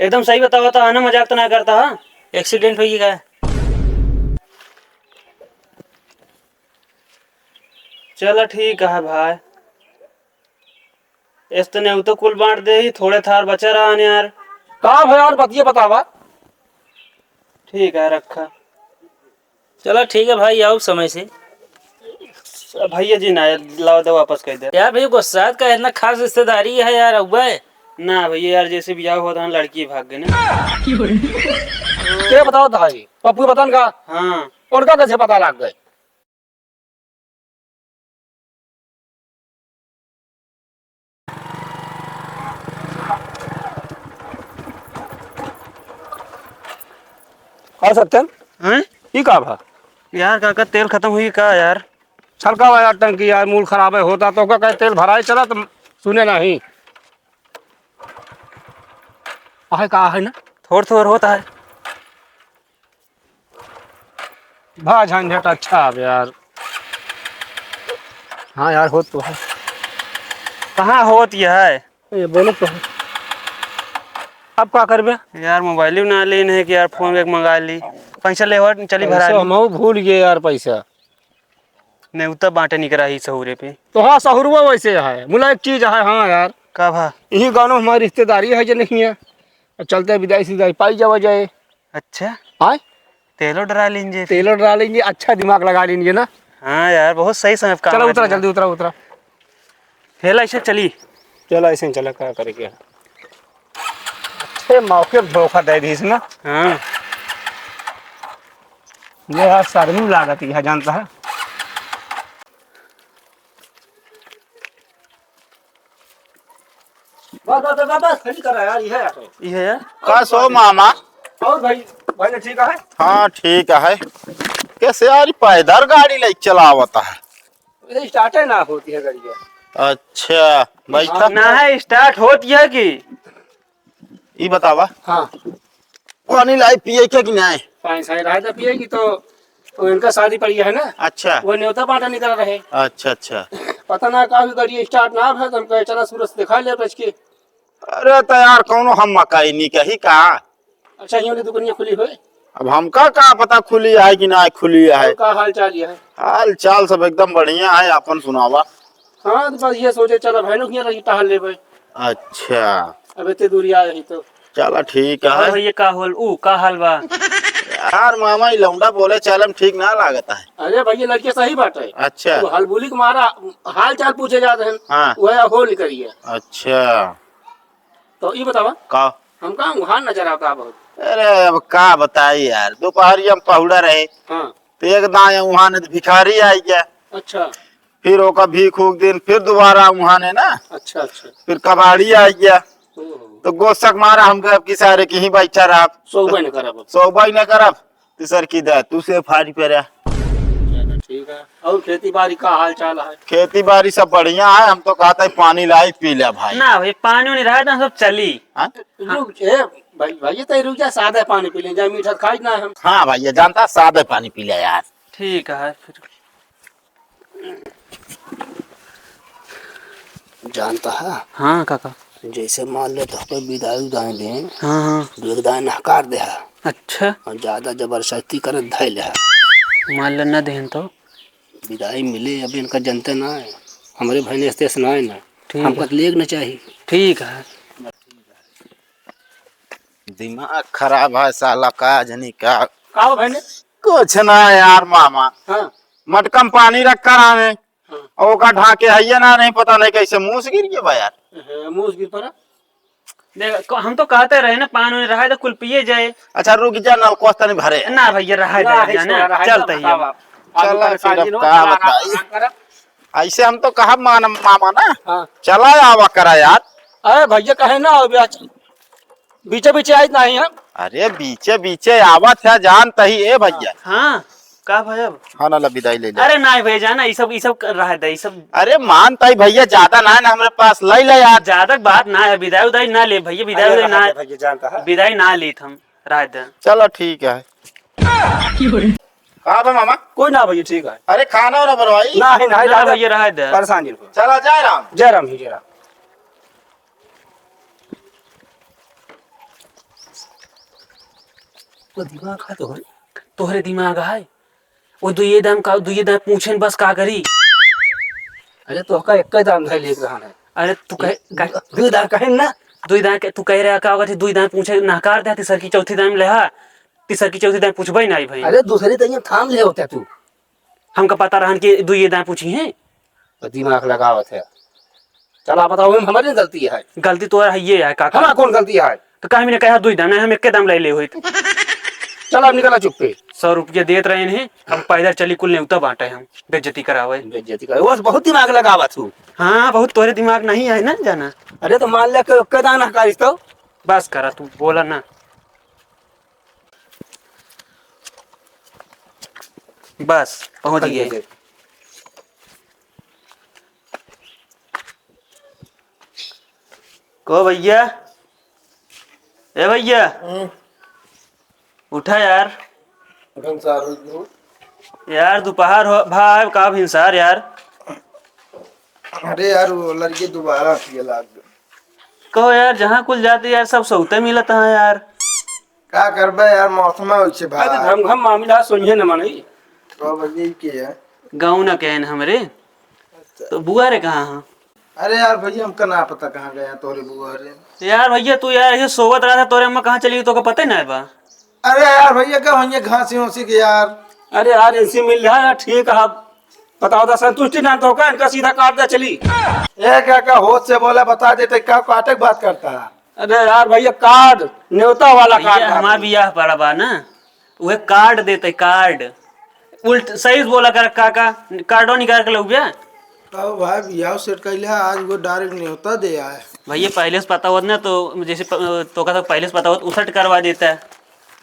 एकदम सही बतावा था, आना मजाक तो ना करता। हाँ, एक्सीडेंट हो गया। चलो ठीक है भाई, इस तने तो कुल बांट दे ही, थोड़े थार बचा रहा यार। कहा भाई यार बतिए बतावा। ठीक है रखा। चलो ठीक है भाई, आओ समय से। भैया जी ना लाओ दे, वापस कर दे। यार भैया गुस्सा का इतना खास रिश्तेदारी है यार अब्बा। ना भैया यार, जैसे ब्याह हुआ था लड़की भाग गई ना। क्या बताओ भाई, पप्पू बतान का। हाँ उनका कैसे पता लग गए। हाँ सत्यन, हैं ये का भा यार, काका तेल खत्म हुई का यार। छलका हुआ यार टंकी यार, मूल खराब है होता तो का तेल भराई चला तो सुने नहीं। आहे कहा है ना, थोड़ थोड़ होता है। भा झंझट अच्छा अब यार। हाँ यार हो तो है। कहाँ होत यह है ये बोलो तो है। अब क्या करबे। यार, मोबाइल ना लेन है कि यार, फोन एक मंगा ली, पैसा ले चली भरा पैसा ली। हम भूल गए यार पैसा। नहीं उतना बांटे निकला ही सहूरे पे। तो हाँ सहुरुआ वैसे है, मुला एक चीज है। हाँ यार का भा? यही गाँव हमारी रिश्तेदारी है जो नहीं है, चलते विदाई सीधाई पाई जावा जाए। अच्छा, हाँ तेलो डरा लीजिए फिर। तेल डालेंगे, अच्छा दिमाग लगा लेंगे ना। हाँ यार, बहुत सही समय पे काम चलो आया उतरा तुम्हारा। जल्दी उतरा उतरा। हेला ऐसे चली। चलो ऐसे ही चला, क्या करेंगे। अच्छे मौके पे धोखा दे दी इसने। हाँ ये यार शर्मी लागत है जानता है। बस बस बस बस खड़ी कर रहा है यार, ये है। ये है यार। का सो मामा। और भाई, भाई ने ठीक है। हाँ ठीक है। कैसे यार पैदल गाड़ी ले चलावता है। इधर स्टार्ट है ना होती है गाड़ी। अच्छा बैठा। ना है स्टार्ट होती है कि ये बतावा हाँ पानी लाई पिए के कि नहीं। पानी सानी रहा था पिएगी तो इनका शादी पड़ी है ना। अच्छा वो न्योता बांटा निकल रहे। अच्छा अच्छा। पता ना काफी गाड़ी स्टार्ट ना है तो हम कहे चला सूरज दिखा ले बच के। अरे तो यार कौनो हम मकाई नहीं कही का। अच्छा यूं दुकानिया खुली हुई। अब हमका का पता खुली है कि ना खुली है। का हाल चाल ये है। हाल चाल सब एकदम बढ़िया है, अपन सुनावा। हाँ तो बस ये सोचे चलो भाई यहाँ रही टहल ले भाई। अच्छा अब इतनी दूरी आ रही तो। चलो ठीक और है। भैया का होल का हाल बा? यार मामा ये लौंडा बोले चलम ठीक ना लागता है। अरे भैया लड़के सही बात है। अच्छा तो हलबुली को मारा, हाल चाल पूछे जाते हैं। हाँ वह होल करिए। अच्छा तो ये बतावा का। हम कहा वहाँ नजर आता बहुत। अरे अब का बताई यार, दोपहरी हम पहुड़ा रहे हाँ तो एक दाएं वहां ने तो भिखारी आई गया। अच्छा फिर ओका भीख उक दिन फिर दोबारा वहां ने ना अच्छा अच्छा। फिर कबाड़ी आई गया। ओहो, तो गोसक मारा हमको अब की सारे कहीं बैठा रहा। सोबा नहीं करा बस। सौ बाई न करब तो सर की दे तू से फाड़ी पे रहा। चलो ठीक है। और खेती बाड़ी का हाल चाल है। खेती बाड़ी सब बढ़िया है, हम तो कहते हैं पानी लाई पी ले भाई। ना भाई, पानी नहीं रहा था सब चली। हाँ? रुक ए भाई भाई तो रुक जा, सादा पानी पी ले जा, मीठा खाई ना हम। हाँ भाई ये जानता सादे पानी पी ले यार। ठीक है फिर। जानता है हाँ काका। जैसे मान ले तो कोई विदाई उदाई दे। हाँ हाँ। विदाई नकार दे है अच्छा, और ज्यादा जबरदस्ती कर धैल है। मान लो ना देन तो। विदाई मिले अभी इनका जनते ना है। हमारे भाई ने स्टेशन आए ना, ठीक हमको है। तो लेग ना चाहिए। ठीक है। दिमाग खराब है साला का जनी का। कहा भाई ने। कुछ ना यार मामा, हाँ मटकम पानी रख कर आवे हाँ और का ढाके है ना, नहीं पता नहीं कैसे मुंह से गिर गया भाई यार। मुँह गिर पड़ा। देख हम तो कहते रहे ना, पानी नहीं रहा तो कुल पिए जाए। अच्छा रुक जा, नलको नहीं भरे। ना भैया रहा दे ना, चलते ही अब। चला फिर अब का बताई। ऐसे हम तो कहा मामा ना हाँ चला आवा करा यार। अरे भैया कहे ना बीचे बीचे आई नहीं है। अरे बीचे बीचे आवत है जानता ही ए भैया। हाँ का भाई अब? हाँ ना विदाई ले ले। अरे ना भाई जाना, ये सब रहा दे, ये सब अरे मानता ही भैया ज्यादा ना है ना हमारे पास, ले ले यार। ज्यादा बात ना है। विदाई उदाई ना ले भैया, विदाई उदाई ना, भैया जानता है। विदाई ना ली हम रह दे। चलो ठीक है। कहा था मामा? कोई ना भैया ठीक है। अरे खाना वाला बनवाई ना ही ना ना भैया रह दे। परेशान जी। चला जाए राम। जय राम ही जय राम। तो दिमाग है तो तोहरे दिमाग है वो दुइये दाम पूछे बस का करी। अरे तो का एक दाम धै लेक रहा है। अरे तू कह दू दाम कहे ना दुई दाम तू कह रहा का होगा दुई दाम पूछे नकार दे तीसर की चौथी दाम ले तीसर की चौथी दाम पूछबे नहीं भाई। अरे दूसरी तो ये थाम ले होता तू हमका पता रहन कि दुइये दाम पूछी है। तो दिमाग लगावत है। चल आप बताओ हमारी गलती है। गलती तोरा है ये है काका। हमारा कौन गलती है? तो कहीं मैंने कहा दुई दाम नहीं हम एक दाम ले हुई। चल अब निकला चुप पे। 100 रुपया देत रहे हैं अब पैदल चली कुल नेवता बांटे हम बेइज्जती करावे। बेइज्जती करे बस बहुत दिमाग लगावत तू। हाँ बहुत तोरे दिमाग नहीं है ना जाना। अरे तो मान ले के दाना कारिस तो बस करा तू बोला ना। बस पहुंच गए। को भैया ए भैया उठा यार। यार दोपहर हो भाई का भिनसार यार। अरे यार वो लड़के दोबारा लग कहो यार जहाँ कुल जाते यार सब सौते मिलत है यार। का करबे यार मौसम होइछे भाई। अरे हम मामला सुनिए न माने तो बजे के है गाँव न कहन हमरे तो बुआ रे कहाँ है? अरे यार भैया हमका ना पता कहाँ गया तोरे बुआ रे। यार भैया तू यार ऐसे सोवत रहा था तोरे अम्मा कहाँ चली गई तो को पता ही ना है बा। अरे यार भैया का होइए घासी होसी के यार। अरे यार इनसे मिल रहा है ठीक है बताओ तो संतुष्टि ना तो का इनका सीधा काट दे चली। ये क्या होश से बोला बता देते क्या काटे बात करता है। अरे यार भैया कार्ड न्योता वाला कार्ड भैया हमार बियाह पड़ा बा ना वह कार्ड देते कार्ड उल्ट सही बोला कर काका कार्डो निकाल के लोग तो भाई बियाह सेट कैले आज वो डायरेक्ट नहीं होता दे आए। भैया पहले से पता होता ना तो जैसे तो का पहले से पता होता उसट करवा देता है।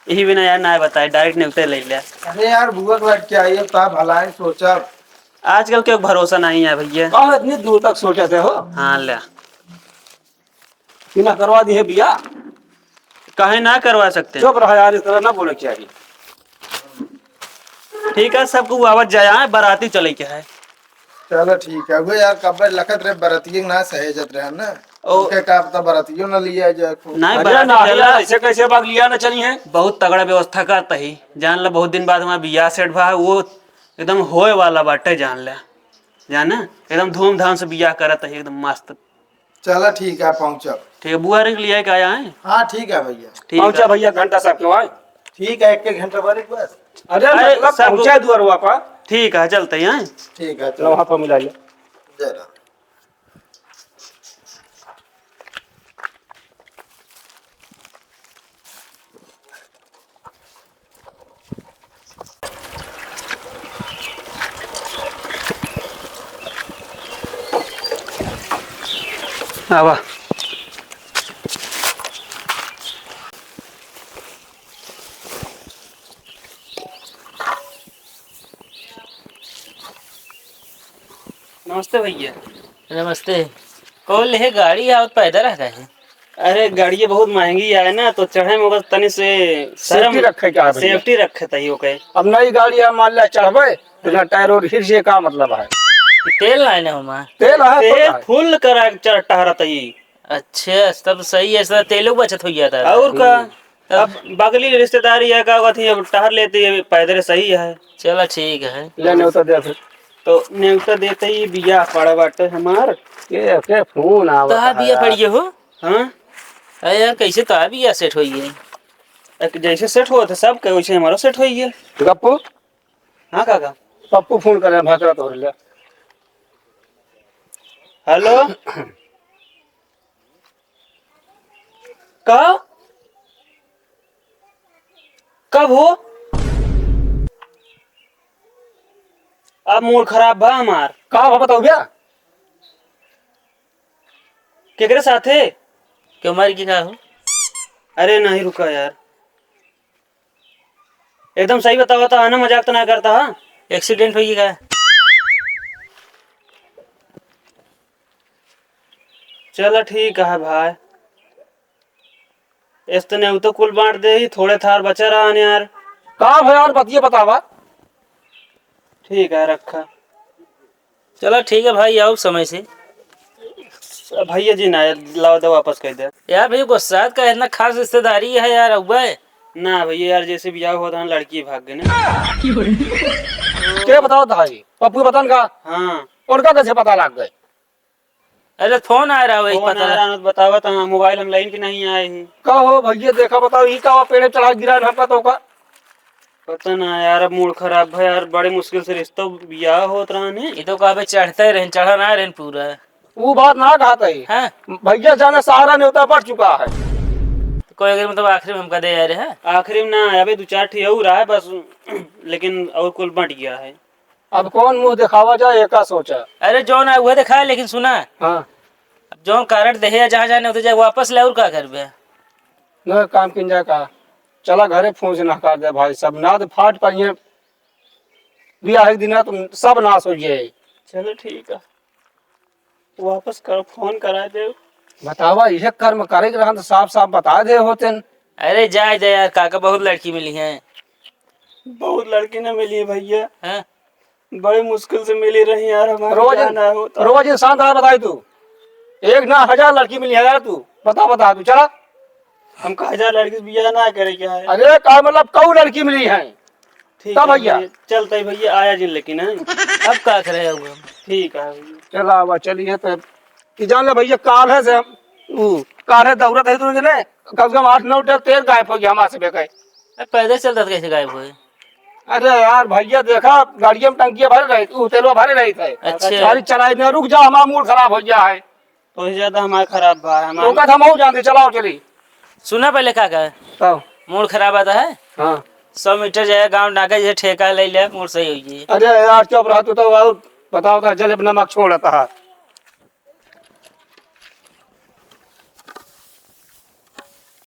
यही बिना यार ना बताए डायरेक्ट नहीं उतर ले लिया। अरे यार बुआ के लड़के आई है ता भलाई सोचा। आजकल क्यों भरोसा नहीं है भैया। कहाँ इतनी दूर तक सोचे थे हो हाँ ले बिना करवा दी है बिया। कहे ना करवा सकते। चुप रहा यार इस तरह ना बोले चाहिए। ठीक है सबको आवाज जाया बाराती चले क्या है। चलो ठीक है वो यार कब्बर लखत रहे बरतिये ना सहेजत रहे ना ओके का पता बरतियो ना लिया जाए नहीं अरे ना बाराती यार चला ऐसे कैसे बात लिया ना चली है। बहुत तगड़ा व्यवस्था करता ही जान ला बहुत दिन बाद हमारा बियाह सेट भा वो एकदम होए वाला बाटे जान ले जाना एकदम धूमधाम से बियाह करत है एकदम मस्त। चलो ठीक है पहुँचो। ठीक है बुआ के लिए आया है। हाँ ठीक है भैया। ठीक पहुंचा है भैया घंटा साहब के वहाँ। ठीक है एक घंटा बाद बस। अरे अरे मतलब सब- पहुंचा दुआरवा पर। ठीक है चलते हैं। ठीक है चलो चलो वहाँ पर मिला लिया। जरा आवा नमस्ते भैया। नमस्ते। कौन ले गाड़ी है और पैदल रह गए? अरे गाड़ी बहुत महंगी है ना तो चढ़े में बस तनी से सेफ्टी रखे क्या है भैया? सेफ्टी रखे तही ओके। अब नई गाड़ी है मान लिया चढ़बे बिना टायर और हिर से का मतलब है। तेल लाने हुआ। तेल है तो तेल है। फुल करा चढ़ टहरा तही। अच्छा तब सही है सर तेलों बचत हो गया था। और का अब बगली रिश्तेदारी है का थी अब टहर लेते हैं पैदल सही है। चलो ठीक है। लेने उतर दे फिर। तो न्योता देते ही बियाह पड़ा बाटे हमार। के फोन तो आवत आप बिया पड़िए हो। हाँ अरे यार कैसे तो आप बिया सेट हो गई। एक जैसे सेट हुआ था सब के वैसे हमारा सेट हो गया। गप्पू हाँ काका पप्पू फोन करे भाषा तो ले। हेलो का कब हो? अब मूड खराब बा हमार। का हो बताओ भैया। केकरे साथे? क्यों मार की का हो? अरे नहीं रुका यार एकदम सही बतावा था आना मजाक तो ना करता हा? एक्सीडेंट हो गया। चलो ठीक है भाई इतने तो कुल बांट दे ही थोड़े थार बचा रहा है यार। का भाई यार बतिए बतावा। ठीक है रखा। चलो ठीक है भाई आओ समय से। भैया जी ना लाओ दे वापस कर दे। यार भाई गुस्सा का इतना खास रिश्तेदारी है यार अब्बा ना भैया यार जैसे ब्याह हुआ था लड़की भाग गई ना। क्या बताओ भाई पप्पू बतन का हाँ उनका कैसे पता लग गए? अरे फोन आ रहा वही फोन पता आ रहा है, बतावा था मोबाइल हम लाइन के नहीं आए हैं। कहो भैया देखा बताओ ये का पेड़ चढ़ा गिरा ना पता होगा। पता ना यार अब मूड खराब है यार, बड़े मुश्किल से रिश्ता ब्याह होत रहा है। ये तो कहा चढ़ते रहे चढ़ा ना रहे पूरा। वो बात ना कहा था हाँ भैया जाने सहारा नहीं होता बढ़ चुका है। तो कोई अगर मतलब आखिरी में हमका दे जा रहे हैं। आखिरी में ना अभी 2-4 ठे और रहा है बस, लेकिन और कुल बंट गया है। अब कौन मुंह दिखावा जाए एका सोचा। अरे जौन है वह दिखा लेकिन सुना हाँ अब जौन कारण दे या जहाँ जाने उधर जाए वापस ले और का करबे। न काम किन जाए का चला घरे फोन से ना कर दे भाई सब ना तो फाट पाइए ब्याह एक दिन तुम सब नाश हो जाए। चलो ठीक है वापस कर फोन करा दे। बतावा यह कर्म करे के रहन तो साफ साफ बता दे होते। अरे जाए जाए यार काका बहुत लड़की मिली है। बहुत लड़की ना मिली है भैया, हाँ? बड़ी मुश्किल से मिली रही यार हमारे रोज जाना होता। रोज इंसान था बताई तू एक ना 1000 लड़की मिली है यार तू बता तू चला। हम 1000 लड़की से ब्याह ना करे क्या है। अरे का मतलब कऊ लड़की मिली है। ठीक तब है भैया चलता है भैया आया जिन लेकिन है। अब का करे हुए ठीक है भैया। चला अब चलिए तो कि जान ले भैया काल है से काल है दौड़त है तुझे ने कम से कम 8-9 ट्रक तेल गायब हो गया हमारे से बेकाय। पैदल चलता था कैसे गायब हुए। अरे यार भैया देखा गाड़ियों में टंकियां भरे रही तू तेलवा भरे रही थे। अच्छा। गाड़ी चलाई नहीं रुक जा हमारा मूड खराब हो गया है। तो ज्यादा हमारा खराब बा तो हमारा। का हम हो जानते चलाओ चली सुना पहले काका तब मूड खराब आता है हाँ 100 मीटर जाए गाँव नाका जैसे ठेका ले लिया मूड सही हुई। अरे यार चुप रहा तू तो बताओ था जल नमक छोड़ता है।